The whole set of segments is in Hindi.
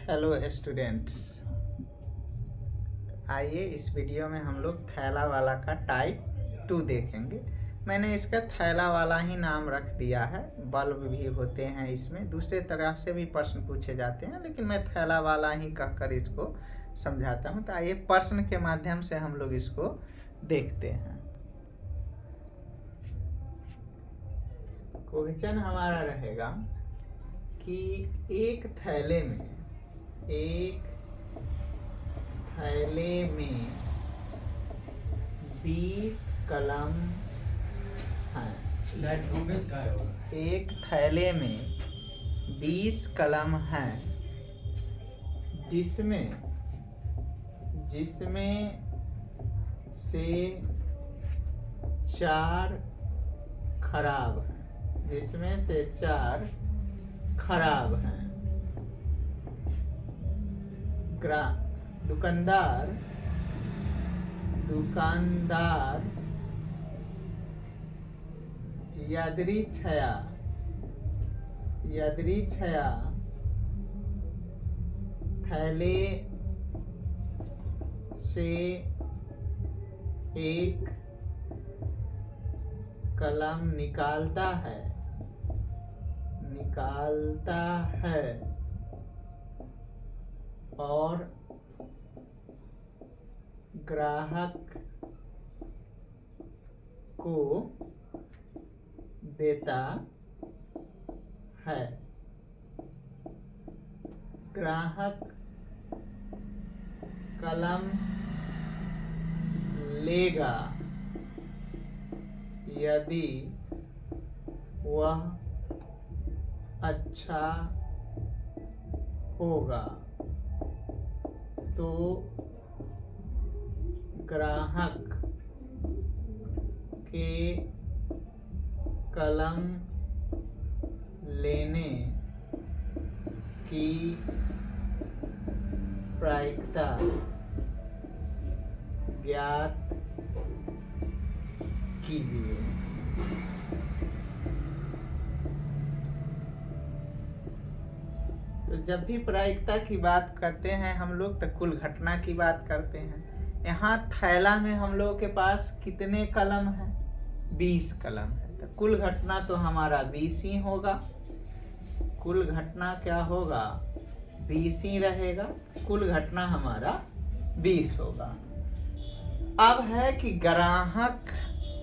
हेलो स्टूडेंट्स, आइए इस वीडियो में हम लोग थैला वाला का टाइप 2 देखेंगे। मैंने इसका थैला वाला ही नाम रख दिया है। बल्ब भी होते हैं इसमें, दूसरे तरह से भी प्रश्न पूछे जाते हैं, लेकिन मैं थैला वाला ही कहकर इसको समझाता हूँ। तो आइए प्रश्न के माध्यम से हम लोग इसको देखते हैं। क्वेश्चन हमारा रहेगा कि एक थैले में 20 कलम हैं। एक थैले में 20 कलम हैं, जिसमें से 4 खराब हैं। जिसमें से 4 खराब हैं। दुकानदार यदृच्छया थैले से एक कलम निकालता है और ग्राहक को देता है। ग्राहक कलम लेगा यदि वह अच्छा होगा, तो ग्राहक के कलम लेने की प्रायिकता ज्ञात कीजिए। तो जब भी प्रायिकता की बात करते हैं हम लोग, तो कुल घटना की बात करते हैं। यहाँ थैला में हम लोगों के पास कितने कलम हैं? 20 कलम है। तो कुल घटना तो हमारा 20 ही होगा। कुल घटना क्या होगा? 20 ही रहेगा। कुल घटना हमारा 20 होगा। अब है कि ग्राहक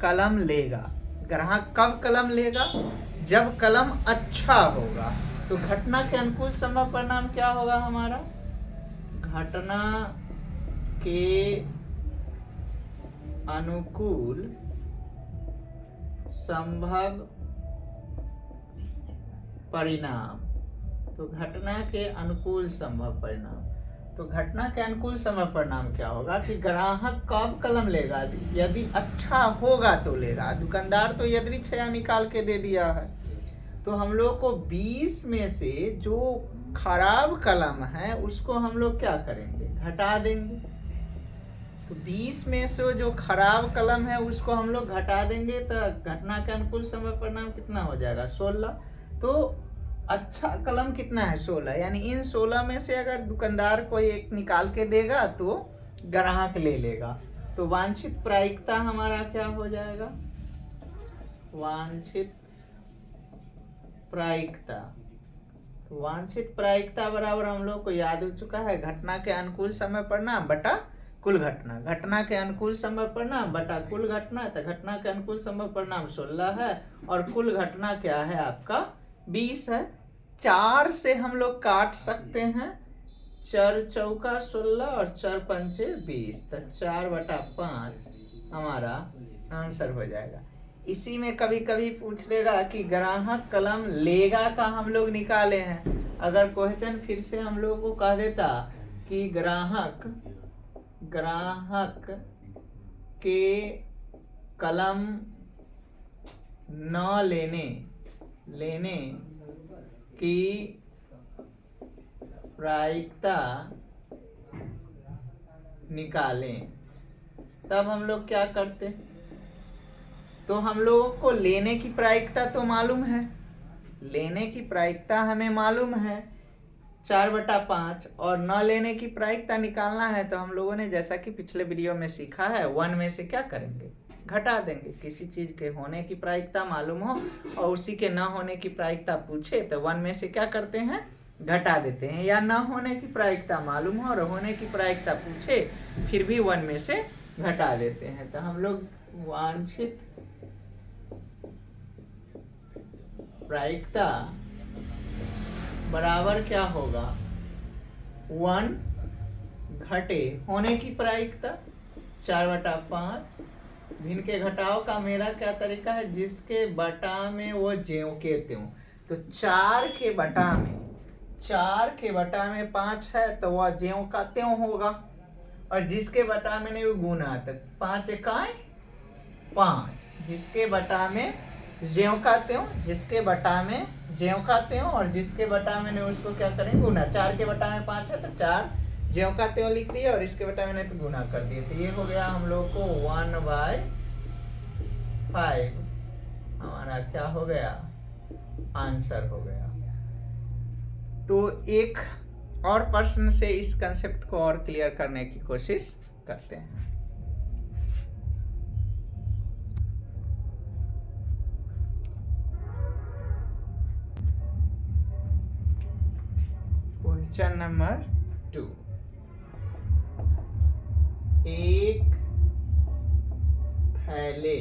कलम लेगा। ग्राहक कब कलम लेगा? जब कलम अच्छा होगा। तो घटना के अनुकूल संभव परिणाम क्या होगा हमारा? घटना के अनुकूल संभव परिणाम। तो घटना के अनुकूल संभव परिणाम। तो घटना के अनुकूल संभव परिणाम क्या होगा कि ग्राहक कब कलम लेगा? यदि अच्छा होगा तो लेगा। दुकानदार तो यदृच्छया निकाल के दे दिया है। तो हम लोग को 20 में से जो खराब कलम है उसको हम लोग क्या करेंगे? घटा देंगे। तो 20 में से जो खराब कलम है उसको हम लोग घटा देंगे। तो घटना के अनुकूल संभव परिणाम कितना हो जाएगा? 16। तो अच्छा कलम कितना है? 16। यानी इन 16 में से अगर दुकानदार कोई एक निकाल के देगा तो ग्राहक ले लेगा। तो वांछित प्रायिकता हमारा क्या हो जाएगा? वांछित प्रायिकता। तो वांछित प्रायिकता बराबर हम लोग को याद हो चुका है, घटना के अनुकूल समय परिणाम बटा कुल घटना। घटना के अनुकूल समय परिणाम बटा कुल घटना। तो घटना के अनुकूल समय परिणाम 16 है और कुल घटना क्या है आपका? 20 है। 4 से हम लोग काट सकते हैं। 4 चौका 16 और 4 पंचे 20। तो 4/5 हमारा आंसर हो जाएगा। इसी में कभी कभी पूछ लेगा कि ग्राहक कलम लेगा का हम लोग निकाले हैं। अगर क्वेश्चन फिर से हम लोग को कह देता कि ग्राहक के कलम न लेने की प्रायिकता निकालें, तब हम लोग क्या करते? तो हम लोगों को लेने की प्रायिकता तो मालूम है, लेने की प्रायिकता हमें मालूम है 4/5 और न लेने की प्रायिकता निकालना है तो हम लोगों ने जैसा कि पिछले वीडियो में सीखा है 1 में से क्या करेंगे, घटा देंगे। किसी चीज के होने की प्रायिकता मालूम हो और उसी के न होने की प्रायिकता पूछे तो 1 में से क्या करते हैं, घटा देते हैं। या न होने की प्रायिकता मालूम हो और होने की प्रायिकता पूछे फिर भी 1 में से घटा देते हैं। तो हम लोग वांछित प्रायिकता बराबर क्या होगा, 1 घटे होने की प्रायिकता 4/5। भिन्न के घटाव का मेरा क्या तरीका है, जिसके बटा में वो ज्यों के त्यों। तो 4 के बटा में 5 है तो वह ज्यों का त्यों होगा, और जिसके बटा में नहीं वो गुना, तो 5 इकाई 5, जिसके बटा में ज्यों का त्यों, जिसके बटा में ज्यों का त्यों, और जिसके बटा में नहीं उसको क्या करेंगे, गुना। 4 के बटा में 5 है तो 4 ज्यों का त्यों लिख दिया और इसके बटा में नहीं तो गुना कर दिए। तो ये हो गया हम लोग को 1/5 हमारा क्या हो गया, आंसर हो गया। तो एक और प्रश्न से इस कंसेप्ट को और क्लियर करने की कोशिश करते हैं। क्वेश्चन नंबर 2, एक थैले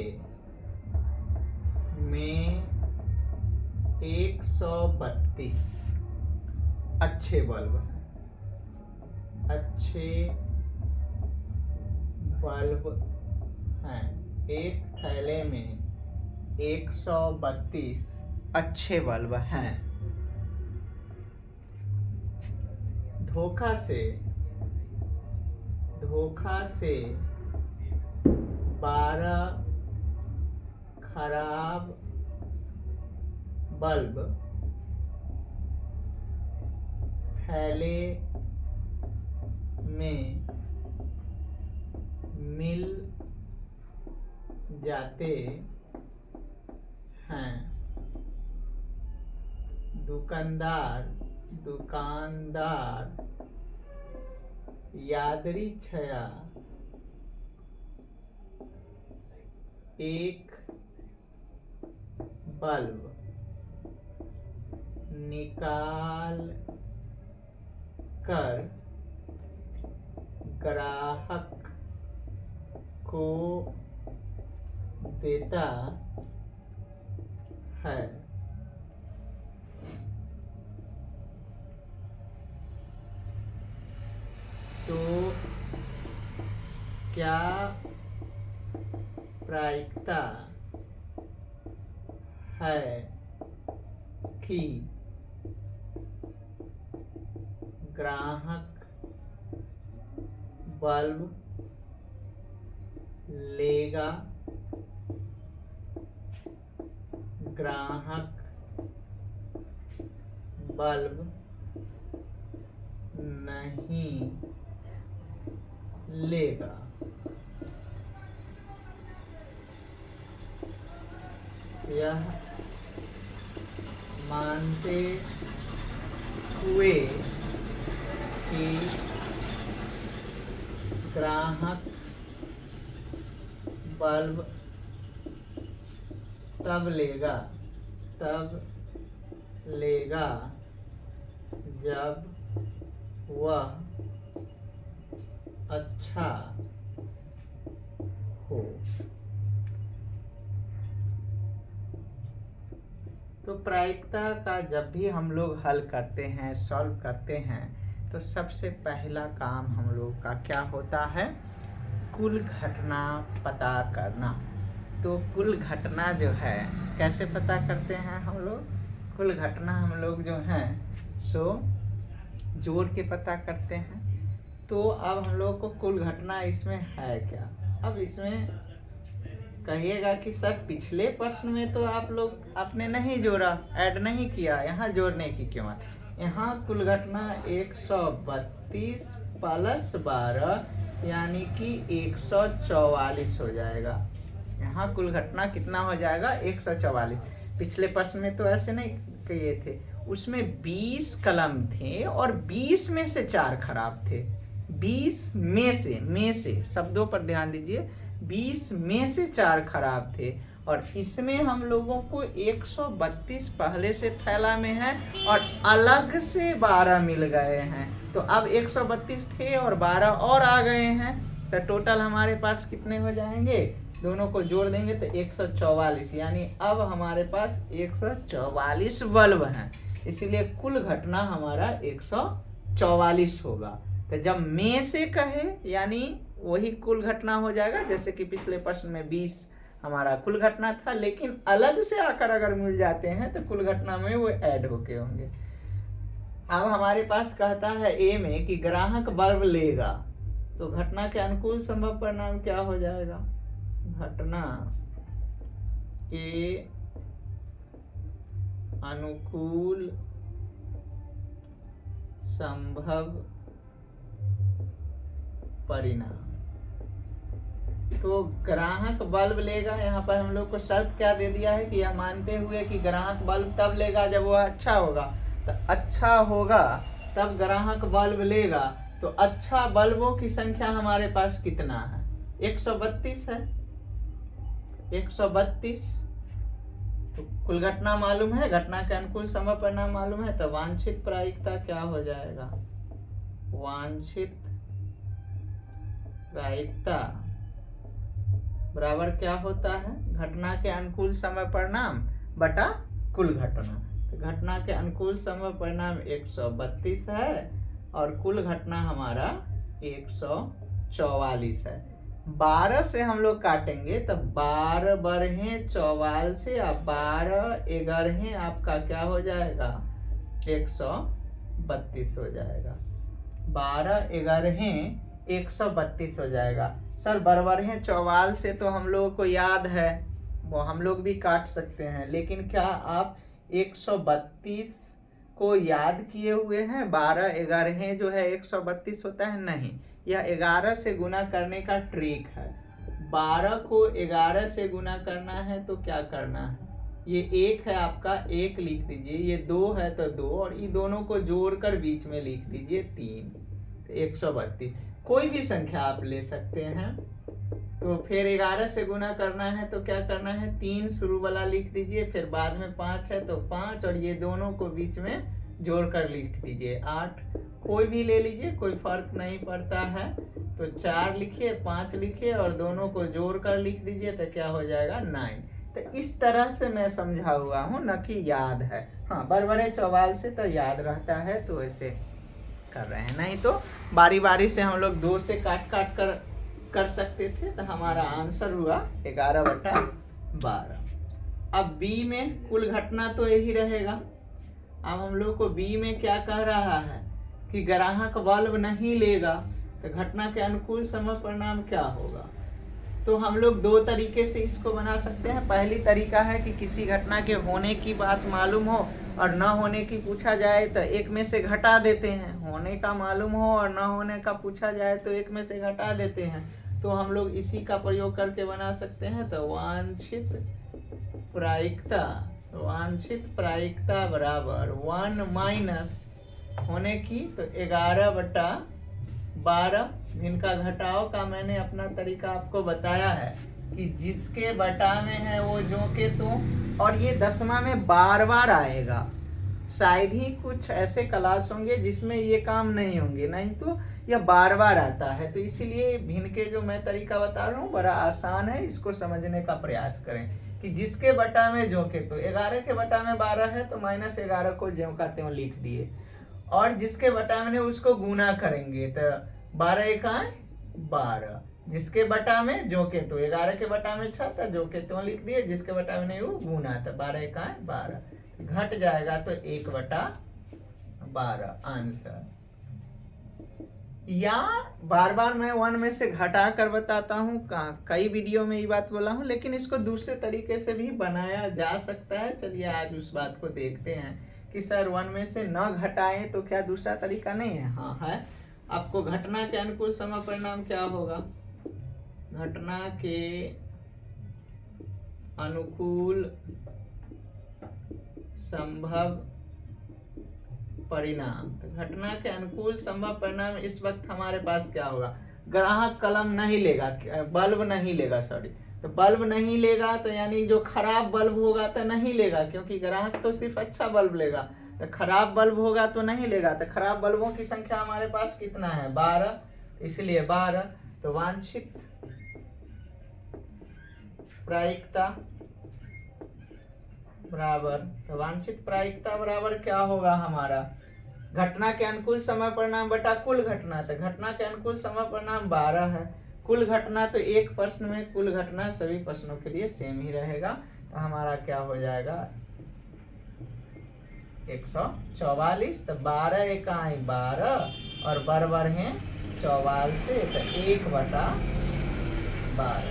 में 132 अच्छे बल्ब हैं। एक थैले में 132 अच्छे बल्ब हैं। धोखा से 12 खराब बल्ब थैले में मिल जाते हैं। दुकानदार यादृच्छया एक बल्ब निकाल कर ग्राहक को देता है। तो क्या प्रायिकता है कि ग्राहक बल्ब लेगा, ग्राहक बल्ब नहीं लेगा। यह मानते हुए कि ग्राहक बल्ब तब लेगा जब वह अच्छा हो। तो प्रायिकता का जब भी हम लोग हल करते हैं, सॉल्व करते हैं, तो सबसे पहला काम हम लोग का क्या होता है, कुल घटना पता करना। तो कुल घटना जो है कैसे पता करते हैं हम लोग, कुल घटना हम लोग जो हैं सो जोड़ के पता करते हैं। तो अब हम लोग को कुल घटना इसमें है क्या, अब इसमें कहिएगा कि सर पिछले प्रश्न में तो आप लोग आपने नहीं जोड़ा, ऐड नहीं किया, यहाँ जोड़ने की क्यों है। यहाँ कुल घटना 132 प्लस 12 यानी कि 144 हो जाएगा। यहाँ कुल घटना कितना हो जाएगा, 144। पिछले प्रश्न में तो ऐसे नहीं किए थे, उसमें 20 कलम थे और 20 में से 4 खराब थे। 20 में से शब्दों पर ध्यान दीजिए, 20 में से 4 खराब थे। और इसमें हम लोगों को 132 पहले से थैला में है और अलग से 12 मिल गए हैं। तो अब 132 थे और 12 और आ गए हैं, तो टोटल हमारे पास कितने हो जाएंगे, दोनों को जोड़ देंगे तो 144, यानी अब हमारे पास 144 बल्ब हैं। इसीलिए कुल घटना हमारा 144 होगा। तो जब में से कहे यानी वही कुल घटना हो जाएगा, जैसे कि पिछले प्रश्न में 20 हमारा कुल घटना था, लेकिन अलग से आकर अगर मिल जाते हैं तो कुल घटना में वो ऐड होके होंगे। अब हमारे पास कहता है ए में कि ग्राहक बल्ब लेगा, तो घटना के अनुकूल संभव परिणाम क्या हो जाएगा, घटना के अनुकूल संभव परिणाम। तो ग्राहक बल्ब लेगा, यहाँ पर हम लोग को शर्त क्या दे दिया है कि यह मानते हुए कि ग्राहक बल्ब तब लेगा जब वह अच्छा होगा। तो अच्छा होगा तब ग्राहक बल्ब लेगा, तो अच्छा बल्बों की संख्या हमारे पास कितना है, 132 है, 132। तो कुल घटना मालूम है, घटना के अनुकूल संभव परिणाम मालूम है, तो वांछित प्रायिकता क्या हो जाएगा, वांछित प्रायिकता बराबर क्या होता है, घटना के अनुकूल समय परिणाम बटा कुल घटना। तो घटना के अनुकूल समय परिणाम 132 है और कुल घटना हमारा 144 है। 12 से हम लोग काटेंगे तो 12 बरहे 44 और 12 11 आपका क्या हो जाएगा, 132 हो जाएगा। 12 11 132 हो जाएगा। सर बरबरहें 44 से तो हम लोगों को याद है, वो हम लोग भी काट सकते हैं, लेकिन क्या आप 132 को याद किए हुए हैं? 12 11 जो है 132 होता है, नहीं, यह 11 से गुना करने का ट्रिक है। 12 को 11 से गुना करना है तो क्या करना है, ये 1 है आपका, 1 लिख दीजिए, ये 2 है तो 2, और ये दोनों को जोड़कर बीच में लिख दीजिए 3, तो 132। कोई भी संख्या आप ले सकते हैं। तो फिर 11 से गुना करना है तो क्या करना है, 3 शुरू वाला लिख दीजिए, फिर बाद में 5 है तो 5, और ये दोनों को बीच में जोड़कर लिख दीजिए 8। कोई भी ले लीजिए, कोई फर्क नहीं पड़ता है। तो 4 लिखिए, 5 लिखिए और दोनों को जोड़कर लिख दीजिए, तो क्या हो जाएगा 9। तो इस तरह से मैं समझा हुआ हूँ, न कि याद है। हाँ, बरबरे 44 से तो याद रहता है, तो ऐसे कर रहे हैं, नहीं तो बारी बारी से हम लोग 2 से काट काट कर सकते थे। तो हमारा आंसर हुआ 11/12। अब बी में कुल घटना तो यही रहेगा। अब हम लोग को बी में क्या कह रहा है कि ग्राहक बल्ब नहीं लेगा, तो घटना के अनुकूल समय परिणाम क्या होगा। तो हम लोग 2 तरीके से इसको बना सकते हैं। पहली तरीका है कि किसी घटना के होने की बात मालूम हो और न होने की पूछा जाए तो एक में से घटा देते हैं, होने का मालूम हो और न होने का पूछा जाए तो एक में से घटा देते हैं। तो हम लोग इसी का प्रयोग करके बना सकते हैं। तो वांछित प्रायिकता बराबर 1 माइनस होने की, तो 11/12। जिनका घटाव का मैंने अपना तरीका आपको बताया है कि जिसके बटा में है वो जो के तो, और ये 10वां में बार आएगा। शायद ही कुछ ऐसे क्लास होंगे जिसमें ये काम नहीं होंगे, नहीं तो यह बार आता है। तो इसीलिए भिन्न के जो मैं तरीका बता रहा हूँ बड़ा आसान है, इसको समझने का प्रयास करें कि जिसके बटा में जो के तो, 11 के बटा में 12 है तो -11 को ज्यों का त्यों लिख दिए, और जिसके बटा में उसको गुना करेंगे तो 12 एकाएं 12, जिसके बटा में जो के तो, 11 के बटा में 6 था, जो के त्यों लिख दिए, जिसके बटा में नहीं वो गुना, तो 12 एकाएं 12 घट जाएगा तो 1/12 आंसर। या बार मैं 1 में से घटा कर बताता हूँ, कई वीडियो में ये बात बोला हूँ, लेकिन इसको दूसरे तरीके से भी बनाया जा सकता है। चलिए आज उस बात को देखते हैं कि सर 1 में से न घटाएं तो क्या दूसरा तरीका नहीं है। हाँ है। आपको घटना के अनुकूल समय परिणाम क्या होगा, घटना के अनुकूल संभव परिणाम। तो घटना के अनुकूल संभव परिणाम इस वक्त हमारे पास क्या होगा, ग्राहक कलम नहीं लेगा, बल्ब नहीं लेगा, सॉरी, तो बल्ब नहीं लेगा तो यानी जो खराब बल्ब होगा तो नहीं लेगा, क्योंकि ग्राहक तो सिर्फ अच्छा बल्ब लेगा। तो खराब बल्ब होगा तो नहीं लेगा। तो खराब बल्बों की संख्या हमारे पास कितना है, 12, इसलिए 12। तो वांछित प्रायिकता बराबर, तो वांछित प्रायिकता बराबर क्या होगा हमारा, घटना के अनुकूल समय परिणाम बटा कुल घटना। तो घटना के अनुकूल समय परिणाम 12 है, कुल घटना तो एक प्रश्न में कुल घटना सभी प्रश्नों के लिए सेम ही रहेगा। तो हमारा क्या हो जाएगा 144। तो 12 इकाई 12 और बराबर है 44 से, तो 1/12।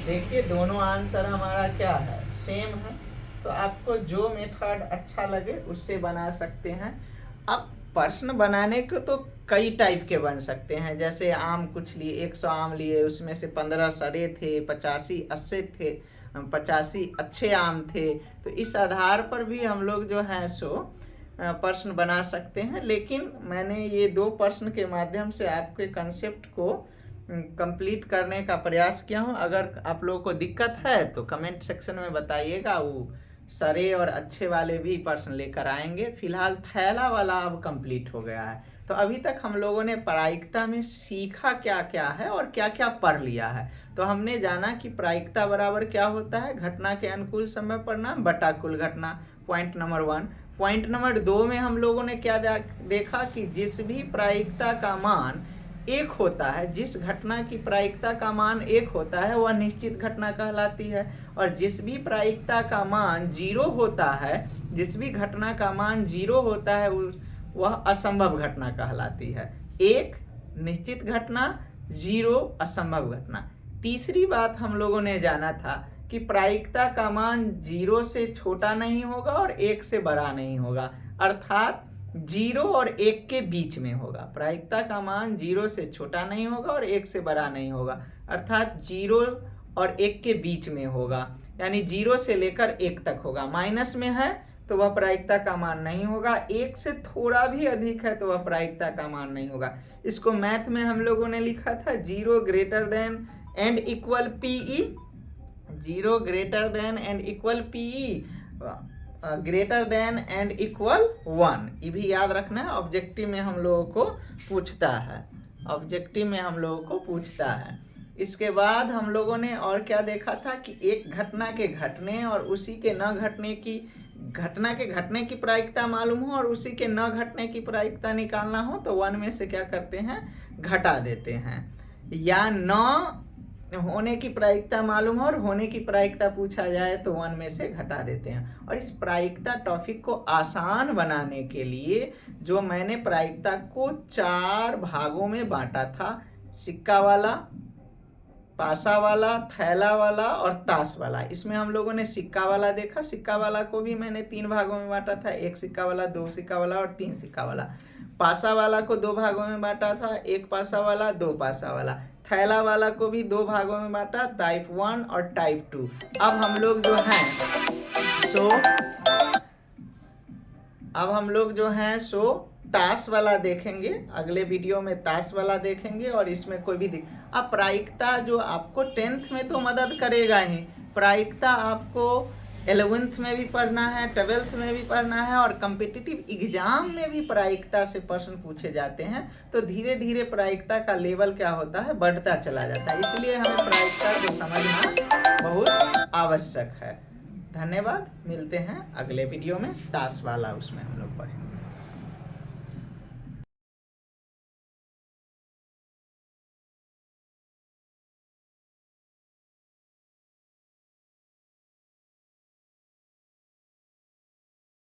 देखिए दोनों आंसर हमारा क्या है, सेम है। तो आपको जो मेथड अच्छा लगे उससे बना सकते हैं। अब प्रश्न बनाने को तो कई टाइप के बन सकते हैं, जैसे आम कुछ लिए, 100 आम लिए, उसमें से 15 सड़े थे, 85 अच्छे थे, 85 अच्छे आम थे। तो इस आधार पर भी हम लोग जो है सो प्रश्न बना सकते हैं। लेकिन मैंने ये 2 प्रश्न के माध्यम से आपके कंसेप्ट को कंप्लीट करने का प्रयास किया हूँ। अगर आप लोगों को दिक्कत है तो कमेंट सेक्शन में बताइएगा, वो सरे और अच्छे वाले भी प्रश्न लेकर आएंगे। फिलहाल थैला वाला अब कंप्लीट हो गया है। तो अभी तक हम लोगों ने प्रायिकता में सीखा क्या क्या है और क्या क्या पढ़ लिया है। तो हमने जाना कि प्रायिकता बराबर क्या होता है, घटना के अनुकूल समय परिणाम बटा कुल घटना, पॉइंट नंबर 1। पॉइंट नंबर 2 में हम लोगों ने क्या देखा कि जिस भी प्रायिकता का मान 1 होता है, जिस घटना की प्रायिकता का मान 1 होता है वह निश्चित घटना कहलाती है। और जिस भी प्रायिकता का मान 0 होता है, जिस भी घटना का मान 0 होता है वह असंभव घटना कहलाती है। 1 निश्चित घटना, 0 असंभव घटना। तीसरी बात हम लोगों ने जाना था कि प्रायिकता का मान 0 से छोटा नहीं होगा और 1 से बड़ा नहीं होगा, अर्थात 0 और 1 के बीच में होगा। प्रायिकता का मान 0 से छोटा नहीं होगा और 1 से बड़ा नहीं होगा, अर्थात 0 और 1 के बीच में होगा, यानी 0 से लेकर 1 तक होगा। माइनस में है तो वह प्रायिकता का मान नहीं होगा, 1 से थोड़ा भी अधिक है तो वह प्रायिकता का मान नहीं होगा। इसको मैथ में हम लोगों ने लिखा था 0 greater than and equal PE, 0 greater than and equal PE, greater than and equal 1। ये भी याद रखना है, ऑब्जेक्टिव में हम लोगों को पूछता है, ऑब्जेक्टिव में हम लोगों को पूछता है। इसके बाद हम लोगों ने और क्या देखा था कि एक घटना के घटने और उसी के न घटने की, घटना के घटने की प्रायिकता मालूम हो और उसी के न घटने की प्रायिकता निकालना हो तो 1 में से क्या करते हैं, घटा देते हैं। या न होने की प्रायिकता मालूम हो और होने की प्रायिकता पूछा जाए तो 1 में से घटा देते हैं। और इस प्रायिकता टॉपिक को आसान बनाने के लिए जो मैंने प्रायिकता को 4 भागों में बांटा था, सिक्का वाला, पासा वाला, थैला वाला और ताश वाला। इसमें हम लोगों ने सिक्का वाला देखा, सिक्का वाला को भी मैंने 3 भागों में बांटा था, 1 सिक्का वाला, 2 सिक्का वाला और 3 सिक्का वाला। पासा वाला को 2 भागों में बांटा था, 1 पासा वाला, 2 पासा वाला। थैला वाला को भी 2 भागों में बांटा, टाइप 1 और टाइप 2। अब हम लोग जो हैं सो ताश वाला देखेंगे, अगले वीडियो में ताश वाला देखेंगे। और इसमें कोई भी अब प्रायिकता जो आपको 10th में तो मदद करेगा ही, प्रायिकता आपको 11th में भी पढ़ना है, 12th में भी पढ़ना है और कॉम्पिटिटिव एग्जाम में भी प्रायिकता से प्रश्न पूछे जाते हैं। तो धीरे धीरे प्रायिकता का लेवल क्या होता है, बढ़ता चला जाता है। इसलिए हमें प्रायिकता को समझना बहुत आवश्यक है। धन्यवाद, मिलते हैं अगले वीडियो में, ताश वाला उसमें हम लोग पढ़ेंगे।